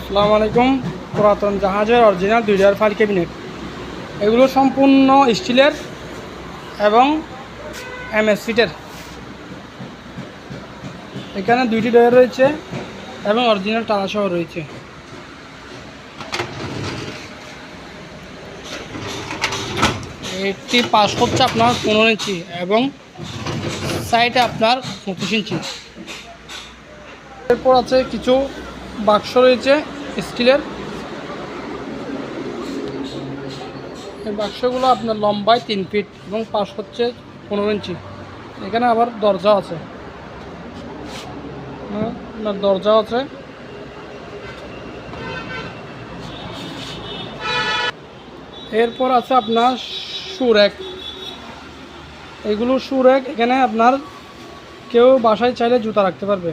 আসসালামু আলাইকুম। পুরাতন জাহাজের অরিজিনাল 2 ফাইল ক্যাবিনেট, এগুলো সম্পূর্ণ স্টিলের এবং এমএস ফিটের। এখানে 2টি ডয়ার রয়েছে এবং অরিজিনাল টালাসহ রয়েছে। এটি পাশ হচ্ছে আপনার 15 ইঞ্চি এবং সাইডে আপনার 25 ইঞ্চি। এরপর আছে কিছু বাক্স রয়েছে স্টিলের। এই বাক্সগুলো আপনার লম্বায় 3 ফিট এবং পাশ হচ্ছে 15 ইঞ্চি। এখানে আবার দরজা আছে, দরজা আছে। এরপর আছে আপনার শু র্যাক। এগুলো শু র্যাক, এখানে আপনার কেউ বাসায় চাইলে জুতা রাখতে পারবে।